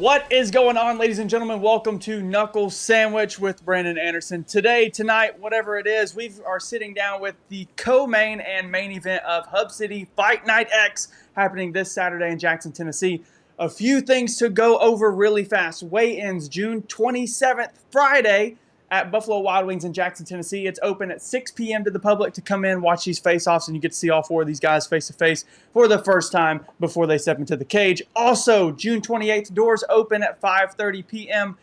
What is going on, ladies and gentlemen? Welcome to Knuckle Sandwich with Brandon Anderson. Tonight, whatever it is, we are sitting down with the co-main and main event of Hub City Fight Night X happening this Saturday in Jackson, Tennessee. A few things to go over really fast. Weigh-ins June 27th, Friday, at Buffalo Wild Wings in Jackson, Tennessee. It's open at 6 p.m. to the public to come in, watch these face-offs, and you get to see all four of these guys face-to-face for the first time before they step into the cage. Also, June 28th, doors open at 5:30 p.m.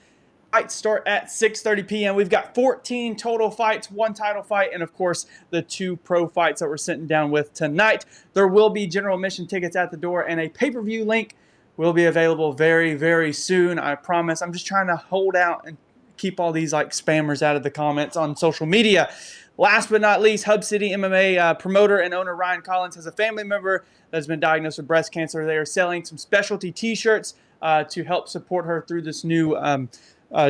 Fights start at 6:30 p.m. We've got 14 total fights, one title fight, and, of course, the two pro fights that we're sitting down with tonight. There will be general admission tickets at the door, and a pay-per-view link will be available very, very soon, I promise. I'm just trying to hold out and keep all these like spammers out of the comments on social media. Last but not least, Hub City MMA promoter and owner Ryan Collins has a family member that has been diagnosed with breast cancer. They are selling some specialty t-shirts to help support her through this new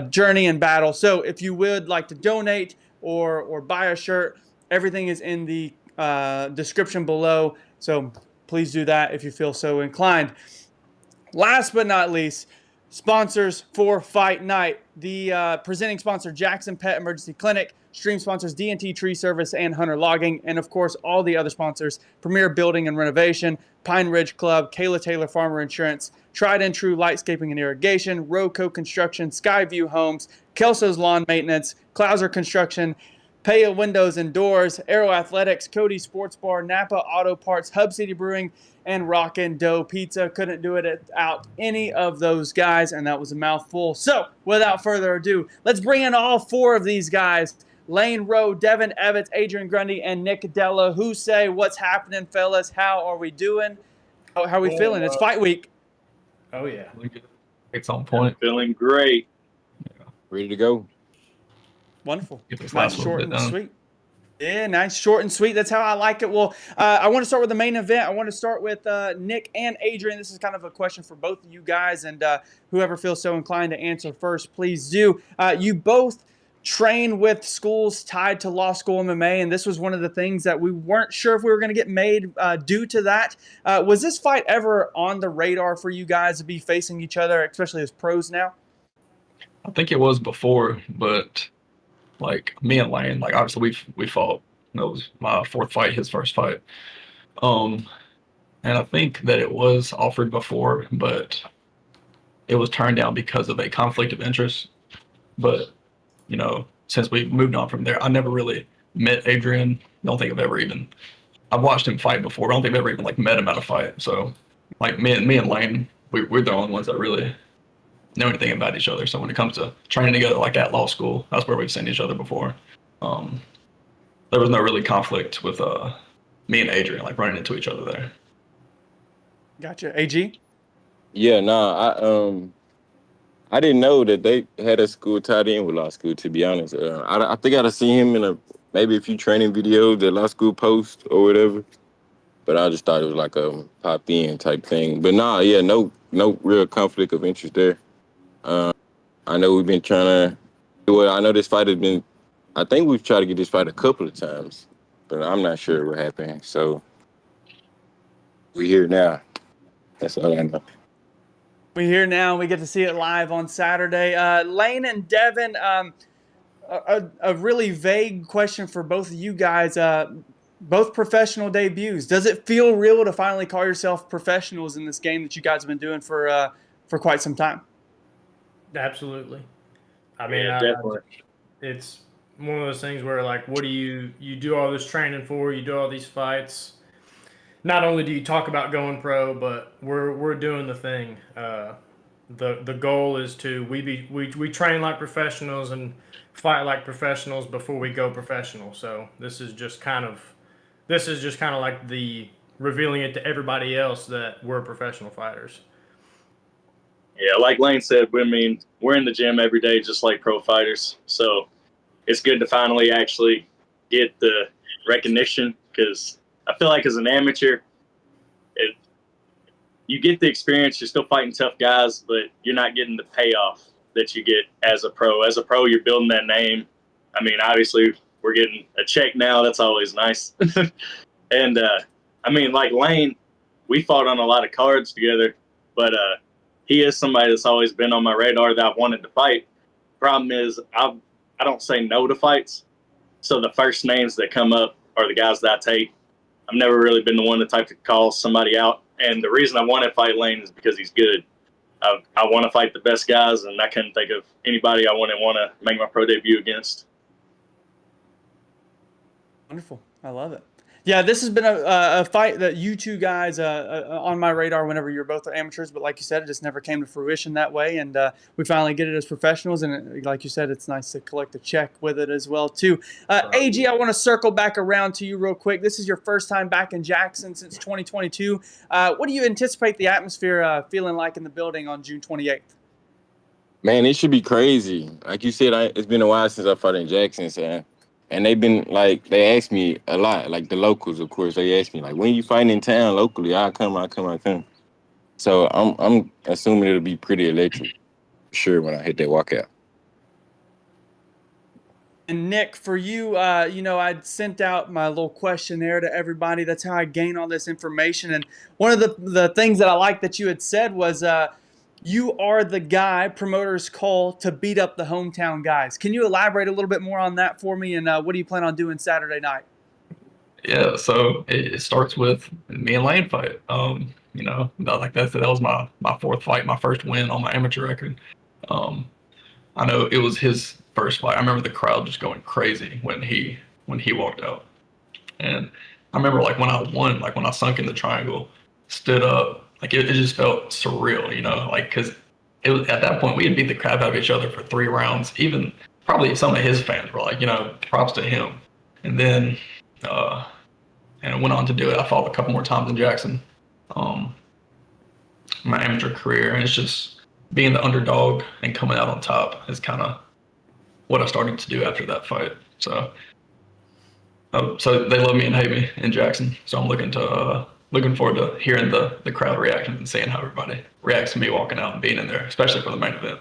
journey and battle. So if you would like to donate or buy a shirt, everything is in the description below. So please do that if you feel so inclined. Last but not least, sponsors for Fight Night. The presenting sponsor, Jackson Pet Emergency Clinic. Stream sponsors, D&T Tree Service and Hunter Logging. And, of course, all the other sponsors, Premier Building and Renovation, Pine Ridge Club, Kayla Taylor Farmer Insurance, Tried and True Lightscaping and Irrigation, Roco Construction, Skyview Homes, Kelso's Lawn Maintenance, Clouser Construction, Paya Windows and Doors, Aero Athletics, Cody Sports Bar, Napa Auto Parts, Hub City Brewing, and Rockin' Dough Pizza. Couldn't do it without any of those guys, and that was a mouthful. So, without further ado, let's bring in all four of these guys. Lane Rowe, Devin Evitts, Adrian Grundy, and Nick Delahoussaye. What's happening, fellas? How are we doing? How are we feeling? It's fight week. Oh, yeah. It's on point. Feeling great. Ready to go. Wonderful. Get this Nice, last short, little and bit done. sweet. Yeah, nice, short, and sweet. That's how I like it. Well, I want to start with the main event. I want to start with Nick and Adrian. This is kind of a question for both of you guys, and whoever feels so inclined to answer first, please do. You both train with schools tied to law school MMA, and this was one of the things that we weren't sure if we were going to get made due to that. Was this fight ever on the radar for you guys to be facing each other, especially as pros now? I think it was before, but like me and Lane, like obviously we fought. That was my fourth fight, his first fight. And I think that it was offered before, but it was turned down because of a conflict of interest. But you know, since we moved on from there, I never really met Adrian. Don't think I've watched him fight before, but I don't think I've ever even like met him at a fight. So like me and Lane, we're the only ones that really know anything about each other. So when it comes to training together like at law school, that's where we've seen each other before. There was no really conflict with me and Adrian like running into each other there. Gotcha. AG? Yeah, I didn't know that they had a school tied in with law school, to be honest. I think I'd have seen him in maybe a few training videos that law school post or whatever. But I just thought it was like a pop in type thing. But no real conflict of interest there. I know we've been trying to, I know this fight has been, I think we've tried to get this fight a couple of times, but I'm not sure what happened. So we're here now. That's all I know. We're here now. We get to see it live on Saturday. Lane and Devin, a really vague question for both of you guys. Both professional debuts. Does it feel real to finally call yourself professionals in this game that you guys have been doing for quite some time? Absolutely. I mean, Yeah, definitely. it's one of those things where, like, what do you do all this training for? You do all these fights. Not only do you talk about going pro, but we're doing the thing. The goal is to we train like professionals and fight like professionals before we go professional. So this is just kind of like the revealing it to everybody else that we're professional fighters. Yeah, like Lane said, we're in the gym every day just like pro fighters. So it's good to finally actually get the recognition, because I feel like as an amateur, you get the experience, you're still fighting tough guys, but you're not getting the payoff that you get as a pro. As a pro, you're building that name. I mean, obviously, we're getting a check now. That's always nice. And, I mean, like Lane, we fought on a lot of cards together, but he is somebody that's always been on my radar that I wanted to fight. Problem is, I don't say no to fights. So the first names that come up are the guys that I take. I've never really been the one to type to call somebody out. And the reason I want to fight Lane is because he's good. I want to fight the best guys, and I couldn't think of anybody I wouldn't want to make my pro debut against. Wonderful. I love it. Yeah, this has been a fight that you two guys on my radar whenever you're both amateurs, but like you said, it just never came to fruition that way, and we finally get it as professionals, and like you said, it's nice to collect a check with it as well, too. AG, I want to circle back around to you real quick. This is your first time back in Jackson since 2022. What do you anticipate the atmosphere feeling like in the building on June 28th? Man, it should be crazy. Like you said, it's been a while since I fought in Jackson, so. And they've been like, they ask me a lot, like the locals, of course. They ask me like, when you fighting in town locally? I come. So I'm assuming it'll be pretty electric, for sure, when I hit that walkout. And Nick, for you, I'd sent out my little questionnaire to everybody. That's how I gain all this information. And one of the things that I liked that you had said was, you are the guy promoters call to beat up the hometown guys. Can you elaborate a little bit more on that for me? And what do you plan on doing Saturday night? Yeah, so it starts with me and Lane fight. Like that was my fourth fight, my first win on my amateur record. I know it was his first fight. I remember the crowd just going crazy when he walked out. And I remember like when I won, like when I sunk in the triangle, stood up, like it just felt surreal, like because it was at that point we had beat the crap out of each other for 3 rounds. Even probably some of his fans were like, props to him. And then and I went on to do it. I fought a couple more times in Jackson, my amateur career, and it's just being the underdog and coming out on top is kind of what I started to do after that fight. So they love me and hate me in Jackson. So I'm looking forward to hearing the crowd reactions and seeing how everybody reacts to me walking out and being in there, especially for the main event.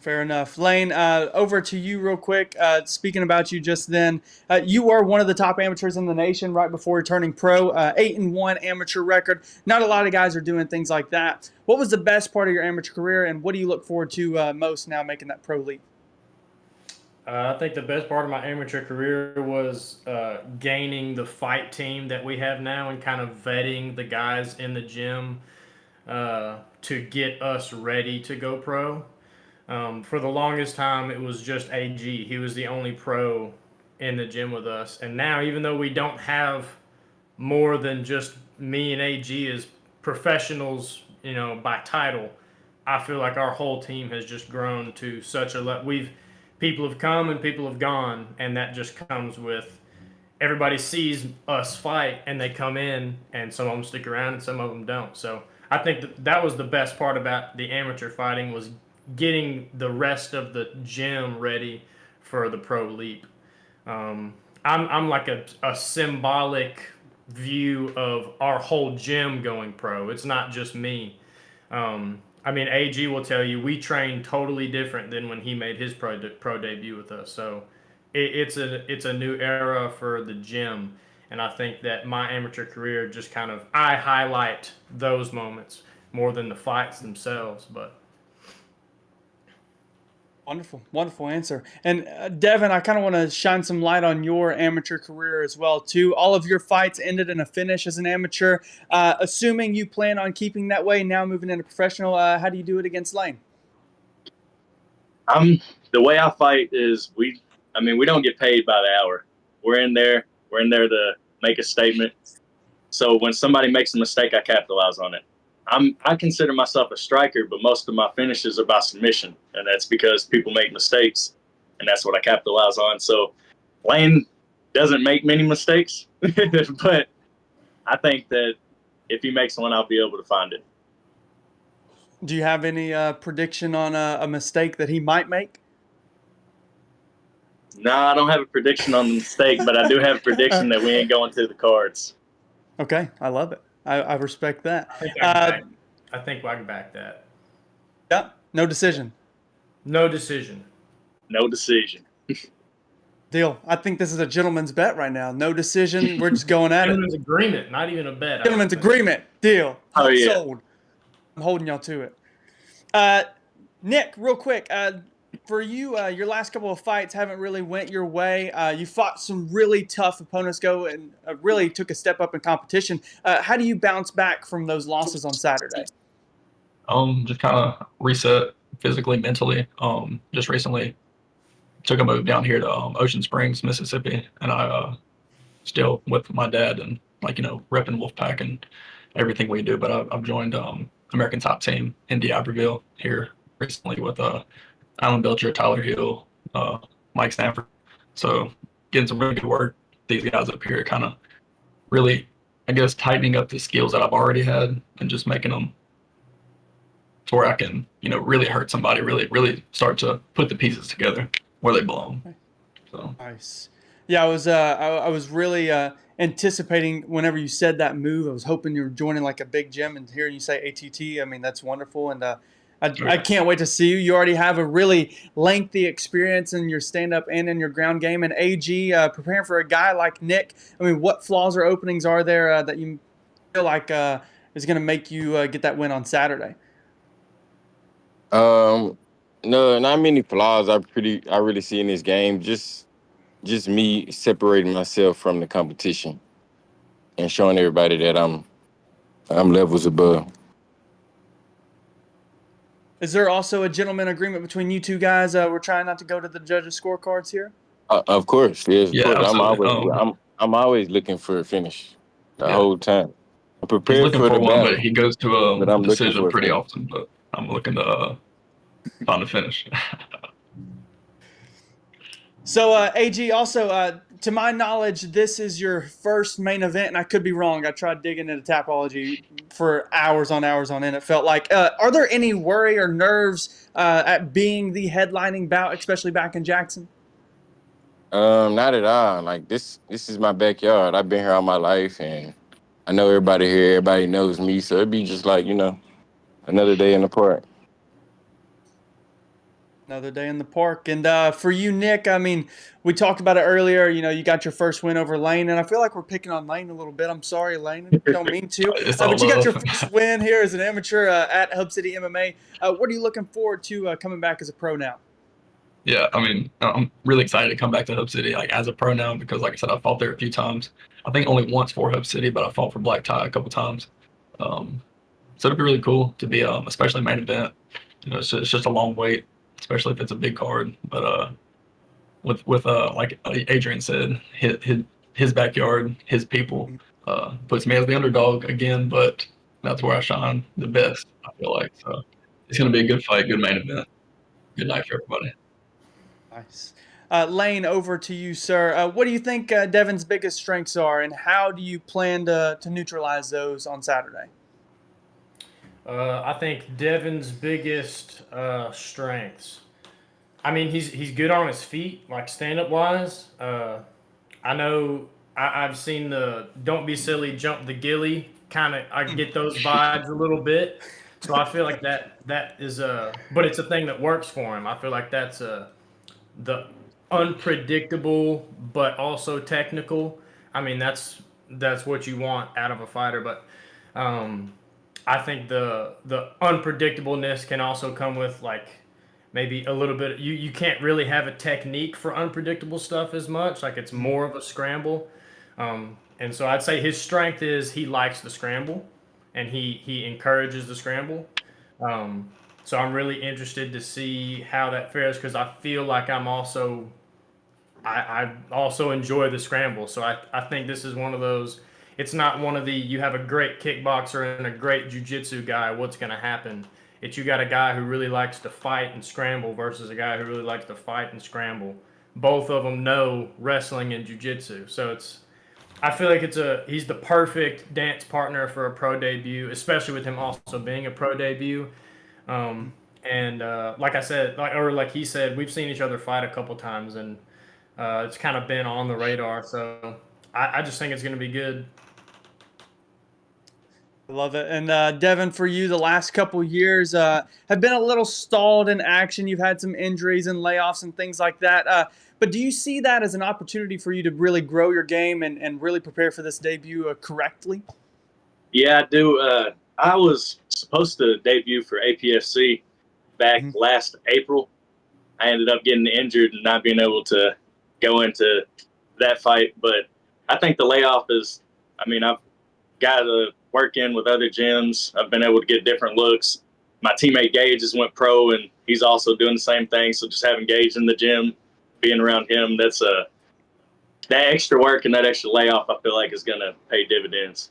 Fair enough. Lane, over to you real quick. Speaking about you just then, you were one of the top amateurs in the nation right before turning pro, 8-1 amateur record. Not a lot of guys are doing things like that. What was the best part of your amateur career, and what do you look forward to most now making that pro leap? I think the best part of my amateur career was gaining the fight team that we have now and kind of vetting the guys in the gym to get us ready to go pro. For the longest time, it was just AG. He was the only pro in the gym with us. And now, even though we don't have more than just me and AG as professionals, by title, I feel like our whole team has just grown to such a level. People have come and people have gone, and that just comes with everybody sees us fight and they come in, and some of them stick around and some of them don't. So I think that was the best part about the amateur fighting, was getting the rest of the gym ready for the pro leap. I'm like a symbolic view of our whole gym going pro. It's not just me. AG will tell you we train totally different than when he made his pro debut with us. So it's a new era for the gym, and I think that my amateur career just I highlight those moments more than the fights themselves. But Wonderful answer. And Devin, I kind of want to shine some light on your amateur career as well, too. All of your fights ended in a finish as an amateur. Assuming you plan on keeping that way now, moving into professional, how do you do it against Lane? The way I fight is we don't get paid by the hour. We're in there to make a statement. So when somebody makes a mistake, I capitalize on it. I consider myself a striker, but most of my finishes are by submission, and that's because people make mistakes, and that's what I capitalize on. So Lane doesn't make many mistakes, but I think that if he makes one, I'll be able to find it. Do you have any prediction on a mistake that he might make? No, I don't have a prediction on the mistake, but I do have a prediction that we ain't going to the cards. Okay, I love it. I respect that. I think I can back that. Yeah, no decision. No decision. No decision. Deal. I think this is a gentleman's bet right now. No decision. We're just going at it. Gentleman's agreement, not even a bet. Gentleman's agreement. Deal. Oh, yeah. Sold. I'm holding y'all to it. Nick, real quick, for you, your last couple of fights haven't really went your way. You fought some really tough opponents and really took a step up in competition. How do you bounce back from those losses on Saturday? Just kind of reset physically, mentally. Just recently took a move down here to Ocean Springs, Mississippi, and I still with my dad and repping Wolfpack and everything we do. But I've joined American Top Team in D'Iberville here recently with Alan Belcher, Tyler Hill, Mike Stanford. So getting some really good work. These guys up here kind of really, I guess, tightening up the skills that I've already had and just making them to where I can, really hurt somebody, really start to put the pieces together where they belong. So nice. Yeah, I was really anticipating whenever you said that move. I was hoping you were joining like a big gym, and hearing you say ATT, I mean, that's wonderful. And I can't wait to see you. You already have a really lengty experience in your stand-up and in your ground game. And AG, preparing for a guy like Nick, I mean, what flaws or openings are there that you feel like is going to make you get that win on Saturday? No, not many flaws. I really see in this game. Just me separating myself from the competition and showing everybody that I'm levels above. Is there also a gentleman agreement between you two guys? We're trying not to go to the judges' scorecards here. Of course, yes. Yeah, of course. absolutely. I'm always looking for a finish the whole time. I'm He's prepared looking for for the one, battle, but he goes to but a I'm looking decision for a pretty finish. often. But I'm looking to find a finish. So, AG, also, to my knowledge, this is your first main event, and I could be wrong. I tried digging into Tapology for hours on end, it felt like. Are there any worry or nerves at being the headlining bout, especially back in Jackson? Not at all. Like this is my backyard. I've been here all my life, and I know everybody here. Everybody knows me, so it'd be just like another day in the park. Another day in the park. And for you, Nick, I mean, we talked about it earlier. You got your first win over Lane, and I feel like we're picking on Lane a little bit. I'm sorry, Lane. I don't mean to. But you got your first win here as an amateur at Hub City MMA. What are you looking forward to coming back as a pro now? Yeah, I mean, I'm really excited to come back to Hub City as a pro now because, like I said, I fought there a few times. I think only once for Hub City, but I fought for Black Tie a couple times. So it'd be really cool to be, especially main event. It's just a long wait, especially if it's a big card. But with like Adrian said, his backyard, his people puts me as the underdog again. But that's where I shine the best, I feel like. So it's gonna be a good fight, good main event. Good night for everybody. Nice. Lane, over to you, sir. What do you think Devin's biggest strengths are, and how do you plan to neutralize those on Saturday? I think Devin's biggest strengths. I mean, he's good on his feet, like stand-up wise. I know I've seen the "don't be silly, jump the gilly" kind of. I get those vibes a little bit, so I feel like that is but it's a thing that works for him. I feel like that's the unpredictable but also technical. I mean, that's what you want out of a fighter, but I think the unpredictableness can also come with like maybe a little bit. You can't really have a technique for unpredictable stuff as much. Like it's more of a scramble, and so I'd say his strength is he likes the scramble, and he encourages the scramble. So I'm really interested to see how that fares because I feel like I also enjoy the scramble. So I think this is one of those. It's not one of the you have a great kickboxer and a great jiu-jitsu guy, what's going to happen? It's you got a guy who really likes to fight and scramble versus a guy who really likes to fight and scramble. Both of them know wrestling and jiu-jitsu. So I feel like he's the perfect dance partner for a pro debut, especially with him also being a pro debut. And like I said, like he said, we've seen each other fight a couple times, and it's kind of been on the radar. So I just think it's going to be good. I love it. And Devin, for you, the last couple years have been a little stalled in action. You've had some injuries and layoffs and things like that. But do you see that as an opportunity for you to really grow your game and really prepare for this debut correctly? Yeah, I do. I was supposed to debut for APFC back last April. I ended up getting injured and not being able to go into that fight. But I think the layoff is, I mean, I've got to work in with other gyms. I've been able to get different looks. My teammate Gage just went pro, and he's also doing the same thing. So just having Gage in the gym, being around him, that's that extra work and that extra layoff, I feel like is going to pay dividends.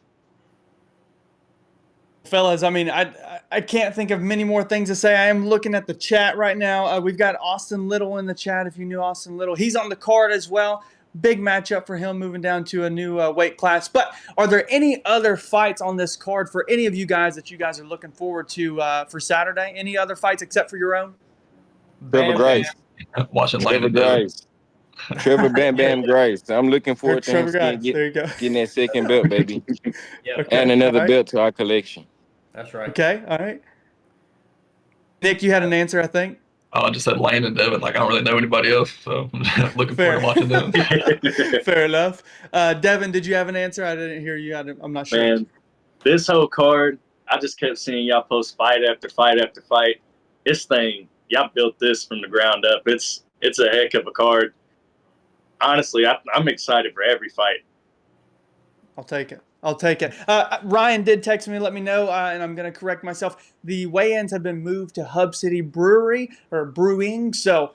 Fellas, I mean, I can't think of many more things to say. I am looking at the chat right now. We've got Austin Little in the chat, if you knew Austin Little. He's on the card as well. Big matchup for him moving down to a new weight class. But are there any other fights on this card for any of you guys that you guys are looking forward to for Saturday? Any other fights except for your own? Trevor Grace. Watching Trevor Lane Devin. Grace. Trevor Bam Bam Grace. I'm looking forward to him There you go. getting that second belt, baby. Yep. Okay, And another all right. belt to our collection. That's right. Okay, all right. Nick, you had an answer, I think. I just said Lane and Devin. Like, I don't really know anybody else, so I'm just looking Fair. forward to watching them. Fair enough. Devin, did you have an answer? I didn't hear you. I'm not sure. Man, this whole card, I just kept seeing y'all post fight after fight after fight. This thing, y'all built this from the ground up. It's a heck of a card. Honestly, I'm excited for every fight. I'll take it. Ryan did text me, let me know, and I'm going to correct myself. The weigh-ins have been moved to Hub City Brewing. So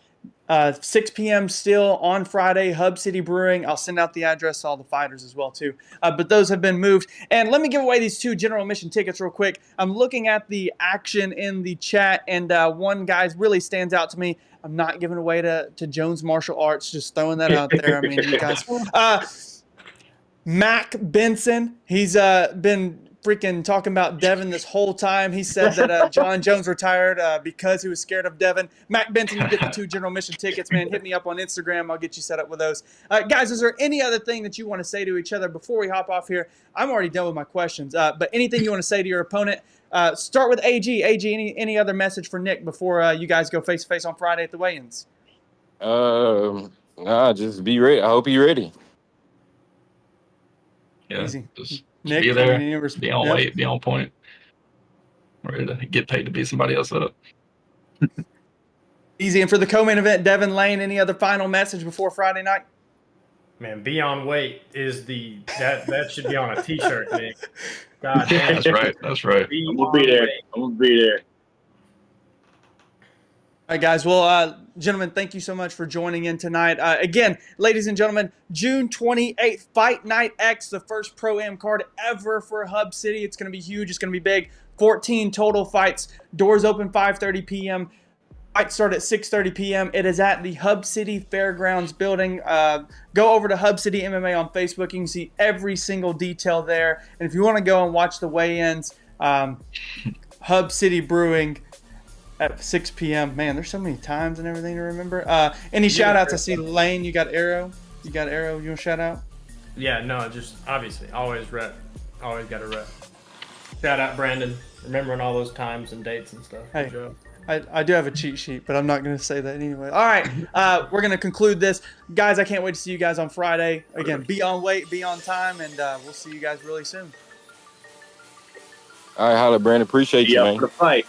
6 p.m. still on Friday, Hub City Brewing. I'll send out the address to all the fighters as well, too. But those have been moved. And let me give away these 2 general admission tickets real quick. I'm looking at the action in the chat, and one guy really stands out to me. I'm not giving away to Jones Martial Arts, just throwing that out there. I mean, you guys. Mac Benson, he's been freaking talking about Devin this whole time. He said that John Jones retired because he was scared of Devin. Mac Benson, you get the 2 general mission tickets, man. Hit me up on Instagram. I'll get you set up with those. Guys, is there any other thing that you want to say to each other before we hop off here? I'm already done with my questions, but anything you want to say to your opponent? Start with AG. AG, any other message for Nick before you guys go face-to-face on Friday at the weigh-ins? Nah, just be ready. I hope you're ready. Yeah, Easy. just Nick, be there, any be on weight, be on point. Ready to get paid to beat somebody else up. Easy. And for the co-main event, Devin Lane, any other final message before Friday night? Man, be on weight is that should be on a T-shirt, Nick. God damn. That's right. I'm gonna be there. All right, guys. Well, gentlemen, thank you so much for joining in tonight. Again, ladies and gentlemen, June 28th, Fight Night X, the first Pro-Am card ever for Hub City. It's going to be huge. It's going to be big. 14 total fights. Doors open 5:30 p.m. Fights start at 6:30 p.m. It is at the Hub City Fairgrounds building. Go over to Hub City MMA on Facebook. You can see every single detail there. And if you want to go and watch the weigh-ins, Hub City Brewing at 6 p.m. Man, there's so many times and everything to remember. Any shout-outs? I see Lane, you got Arrow. You want to shout out? Yeah, no, just obviously always rep. Always got to rep. Shout out Brandon, remembering all those times and dates and stuff. Hey. Good job. I do have a cheat sheet, but I'm not going to say that anyway. All right, we're going to conclude this. Guys, I can't wait to see you guys on Friday. Again, be on weight, be on time, and we'll see you guys really soon. All right, holla, Brandon. Appreciate you, man. For the fight.